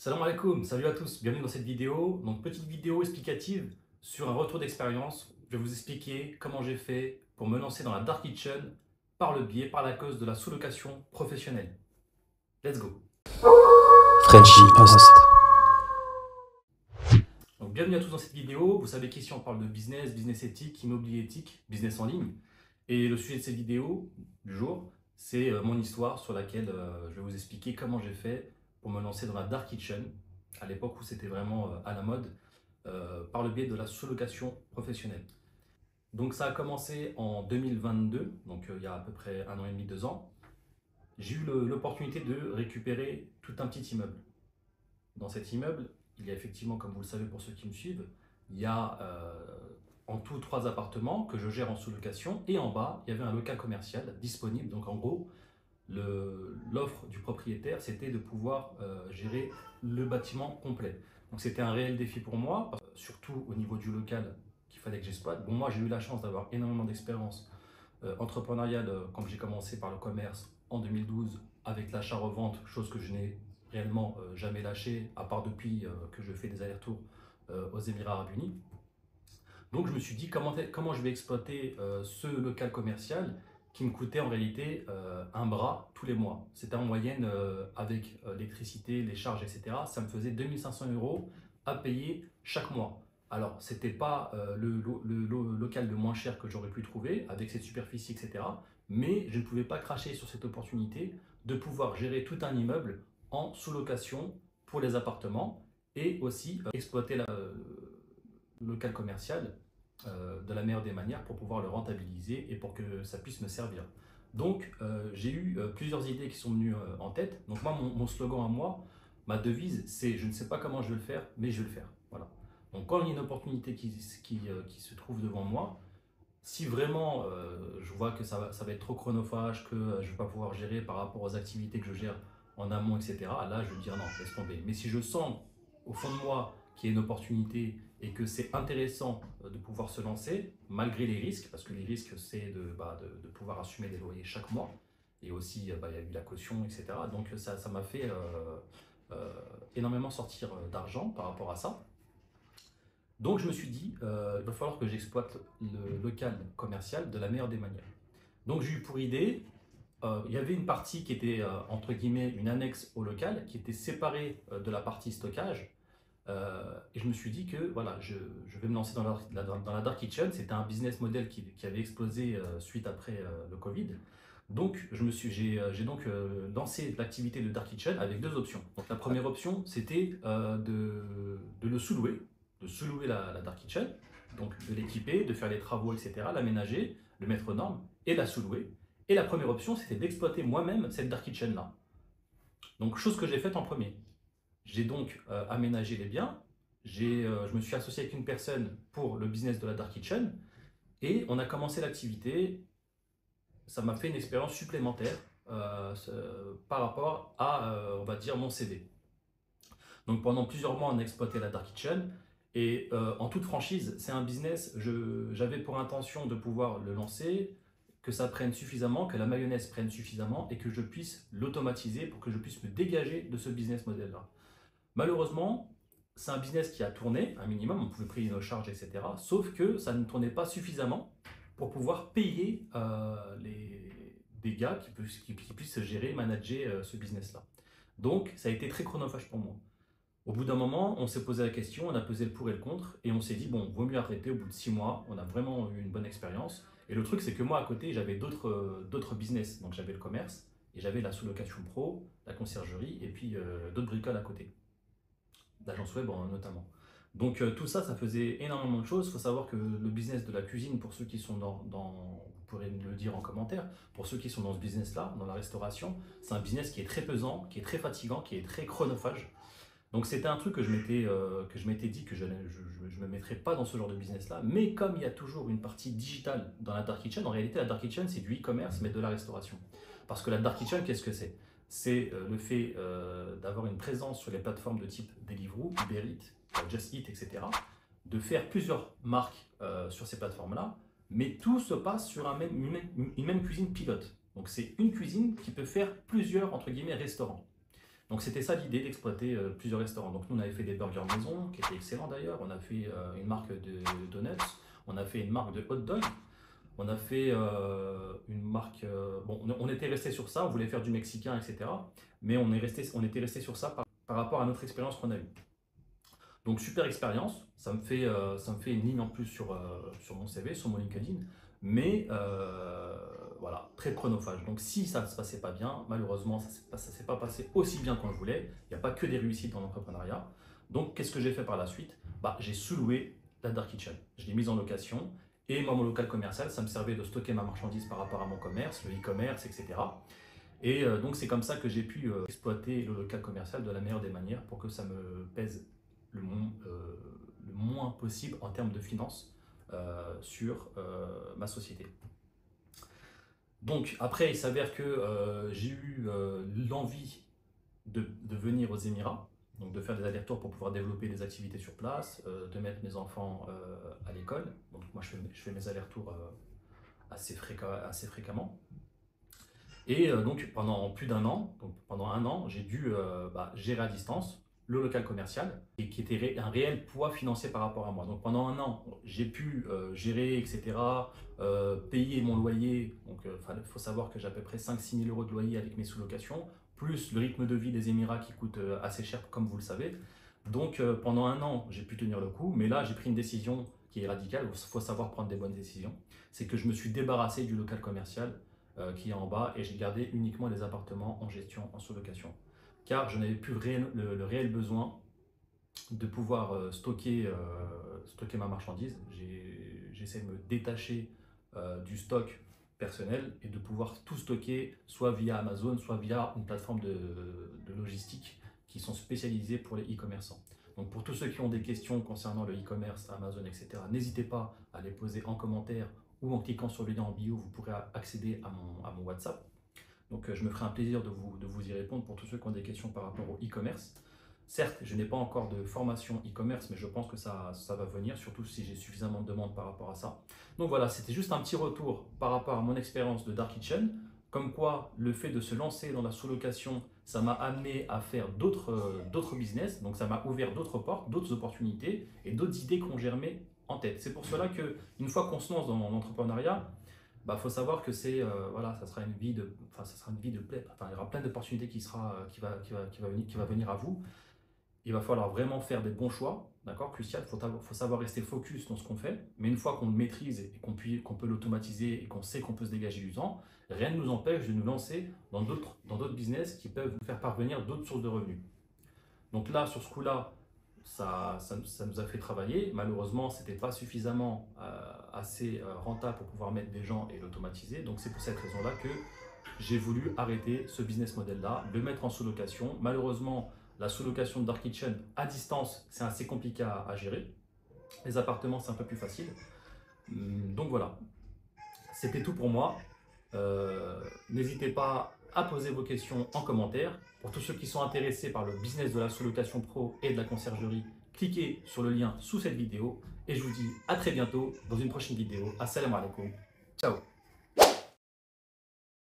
Salam alaikum, salut à tous, bienvenue dans cette vidéo. Donc petite vidéo explicative sur un retour d'expérience. Je vais vous expliquer comment j'ai fait pour me lancer dans la Dark Kitchen par la cause de la sous-location professionnelle. Let's go. Frenchy Host. Donc bienvenue à tous dans cette vidéo. Vous savez qu'ici on parle de business, business éthique, immobilier éthique, business en ligne. Et le sujet de cette vidéo du jour, c'est mon histoire sur laquelle je vais vous expliquer comment j'ai fait pour me lancer dans la Dark Kitchen, à l'époque où c'était vraiment à la mode, par le biais de la sous-location professionnelle. Donc ça a commencé en 2022, donc il y a à peu près 1 an et demi, 2 ans. J'ai eu l'opportunité de récupérer tout un petit immeuble. Dans cet immeuble, il y a effectivement, comme vous le savez pour ceux qui me suivent, il y a en tout 3 appartements que je gère en sous-location, et en bas, il y avait un local commercial disponible. Donc en gros, l'offre du propriétaire, c'était de pouvoir gérer le bâtiment complet. Donc c'était un réel défi pour moi, surtout au niveau du local qu'il fallait que j'exploite. Bon, moi j'ai eu la chance d'avoir énormément d'expérience entrepreneuriale quand j'ai commencé par le commerce en 2012 avec l'achat-revente, chose que je n'ai réellement jamais lâché, à part depuis que je fais des allers-retours aux Émirats Arabes Unis. Donc je me suis dit comment je vais exploiter ce local commercial qui me coûtait en réalité un bras tous les mois. C'était en moyenne avec l'électricité, les charges, etc. Ça me faisait 2500 € à payer chaque mois. Alors, ce n'était pas le local le moins cher que j'aurais pu trouver avec cette superficie, etc. Mais je ne pouvais pas cracher sur cette opportunité de pouvoir gérer tout un immeuble en sous-location pour les appartements et aussi exploiter le local commercial de la meilleure des manières pour pouvoir le rentabiliser et pour que ça puisse me servir. Donc j'ai eu plusieurs idées qui sont venues en tête. Donc moi, mon slogan à moi, ma devise, c'est je ne sais pas comment je vais le faire, mais je vais le faire. Voilà. Donc quand il y a une opportunité qui se trouve devant moi, si vraiment je vois que ça va être trop chronophage, que je ne vais pas pouvoir gérer par rapport aux activités que je gère en amont, etc., là je vais dire non, laisse tomber. Mais si je sens au fond de moi qu'il y a une opportunité et que c'est intéressant de pouvoir se lancer, malgré les risques, parce que les risques c'est de pouvoir assumer des loyers chaque mois, et aussi il y a eu la caution, etc. Donc ça m'a fait énormément sortir d'argent par rapport à ça. Donc je me suis dit, il va falloir que j'exploite le local commercial de la meilleure des manières. Donc j'ai eu pour idée, il y avait une partie qui était entre guillemets une annexe au local, qui était séparée de la partie stockage. Et je me suis dit que voilà, je vais me lancer dans la Dark Kitchen. C'était un business model qui avait explosé suite après le Covid. Donc j'ai donc lancé l'activité de Dark Kitchen avec 2 options. Donc la première option, c'était de le sous-louer, de sous-louer la Dark Kitchen, donc de l'équiper, de faire les travaux, etc., l'aménager, le mettre aux normes et la sous-louer. Et la première option, c'était d'exploiter moi-même cette Dark Kitchen-là. Donc chose que j'ai faite en premier. J'ai donc aménagé les biens, je me suis associé avec une personne pour le business de la Dark Kitchen, et on a commencé l'activité. Ça m'a fait une expérience supplémentaire par rapport à, on va dire, mon CV. Donc pendant plusieurs mois, on a exploité la Dark Kitchen, et en toute franchise, c'est un business, j'avais pour intention de pouvoir le lancer, que ça prenne suffisamment, que la mayonnaise prenne suffisamment, et que je puisse l'automatiser pour que je puisse me dégager de ce business model-là. Malheureusement, c'est un business qui a tourné un minimum, on pouvait payer nos charges, etc. Sauf que ça ne tournait pas suffisamment pour pouvoir payer des gars qui puissent gérer, manager ce business-là. Donc, ça a été très chronophage pour moi. Au bout d'un moment, on s'est posé la question, on a pesé le pour et le contre, et on s'est dit, bon, vaut mieux arrêter au bout de 6 mois, on a vraiment eu une bonne expérience. Et le truc, c'est que moi, à côté, j'avais d'autres business. Donc, j'avais le commerce, et j'avais la sous-location pro, la conciergerie, et puis d'autres bricoles à côté, d'agence web notamment. Donc tout ça, ça faisait énormément de choses. Il faut savoir que le business de la cuisine, pour ceux qui sont vous pourrez me le dire en commentaire, pour ceux qui sont dans ce business-là, dans la restauration, c'est un business qui est très pesant, qui est très fatigant, qui est très chronophage. Donc c'était un truc que je m'étais dit que je ne me mettrais pas dans ce genre de business-là. Mais comme il y a toujours une partie digitale dans la Dark Kitchen, en réalité la Dark Kitchen c'est du e-commerce mais de la restauration. Parce que la Dark Kitchen, qu'est-ce que c'est? C'est le fait d'avoir une présence sur les plateformes de type Deliveroo, Uber Eats, Just Eat, etc. De faire plusieurs marques sur ces plateformes-là, mais tout se passe sur une même cuisine pilote. Donc c'est une cuisine qui peut faire plusieurs, entre guillemets, restaurants. Donc c'était ça l'idée d'exploiter plusieurs restaurants. Donc nous on avait fait des burgers maison, qui étaient excellents d'ailleurs, on a fait une marque de donuts, on a fait une marque de hot dog, on a fait une marque... bon, on était resté sur ça, on voulait faire du mexicain, etc. Mais on était resté sur ça par rapport à notre expérience qu'on a eue. Donc super expérience, ça me fait une ligne en plus sur mon CV, sur mon LinkedIn, mais voilà, très chronophage. Donc si ça ne se passait pas bien, malheureusement ça ne s'est pas passé aussi bien qu'on le voulait, il n'y a pas que des réussites dans l'entrepreneuriat. Donc qu'est-ce que j'ai fait par la suite? J'ai sous-loué la Dark Kitchen, je l'ai mise en location, et moi mon local commercial, ça me servait de stocker ma marchandise par rapport à mon commerce, le e-commerce, etc. Et donc c'est comme ça que j'ai pu exploiter le local commercial de la meilleure des manières pour que ça me pèse le moins possible en termes de finances sur ma société. Donc après, il s'avère que j'ai eu l'envie de venir aux Émirats, donc de faire des allers-retours pour pouvoir développer des activités sur place, de mettre mes enfants à l'école. Donc moi, je fais mes allers-retours assez fréquemment. Et donc pendant plus d'un an, donc pendant un an, j'ai dû gérer à distance le local commercial et qui était un réel poids financier par rapport à moi. Donc pendant un an, j'ai pu gérer, etc., payer mon loyer. Donc il faut savoir que j'ai à peu près 5-6 000 euros de loyer avec mes sous-locations, plus le rythme de vie des Émirats qui coûte assez cher, comme vous le savez. Donc pendant un an, j'ai pu tenir le coup, mais là, j'ai pris une décision qui est radicale. Il faut savoir prendre des bonnes décisions. C'est que je me suis débarrassé du local commercial qui est en bas et j'ai gardé uniquement les appartements en gestion, en sous-location. Car je n'avais plus le réel besoin de pouvoir stocker ma marchandise. J'essaie de me détacher du stock personnel et de pouvoir tout stocker soit via Amazon, soit via une plateforme de logistique qui sont spécialisées pour les e-commerçants. Donc pour tous ceux qui ont des questions concernant le e-commerce, Amazon, etc., n'hésitez pas à les poser en commentaire ou en cliquant sur le lien en bio, vous pourrez accéder à mon WhatsApp. Donc je me ferai un plaisir de vous y répondre pour tous ceux qui ont des questions par rapport au e-commerce. Certes, je n'ai pas encore de formation e-commerce, mais je pense que ça va venir, surtout si j'ai suffisamment de demandes par rapport à ça. Donc voilà, c'était juste un petit retour par rapport à mon expérience de Dark Kitchen, comme quoi le fait de se lancer dans la sous-location, ça m'a amené à faire d'autres business, donc ça m'a ouvert d'autres portes, d'autres opportunités et d'autres idées qui ont germé en tête. C'est pour cela qu'une fois qu'on se lance dans l'entrepreneuriat, faut savoir que voilà, ça sera une vie de plaie. Enfin, il y aura plein d'opportunités qui va venir à vous. Il va falloir vraiment faire des bons choix, d'accord, crucial. Faut savoir rester focus dans ce qu'on fait. Mais une fois qu'on le maîtrise et qu'on peut l'automatiser et qu'on sait qu'on peut se dégager du temps, rien ne nous empêche de nous lancer dans d'autres business qui peuvent nous faire parvenir d'autres sources de revenus. Donc là, sur ce coup-là, ça nous a fait travailler. Malheureusement, ce n'était pas suffisamment assez rentable pour pouvoir mettre des gens et l'automatiser. Donc c'est pour cette raison-là que j'ai voulu arrêter ce business model-là, le mettre en sous-location. Malheureusement, la sous-location de Dark Kitchen à distance, c'est assez compliqué à gérer. Les appartements, c'est un peu plus facile. Donc voilà, c'était tout pour moi. N'hésitez pas à poser vos questions en commentaire. Pour tous ceux qui sont intéressés par le business de la sous-location pro et de la conciergerie, cliquez sur le lien sous cette vidéo et je vous dis à très bientôt dans une prochaine vidéo. Assalamu alaikum. Ciao.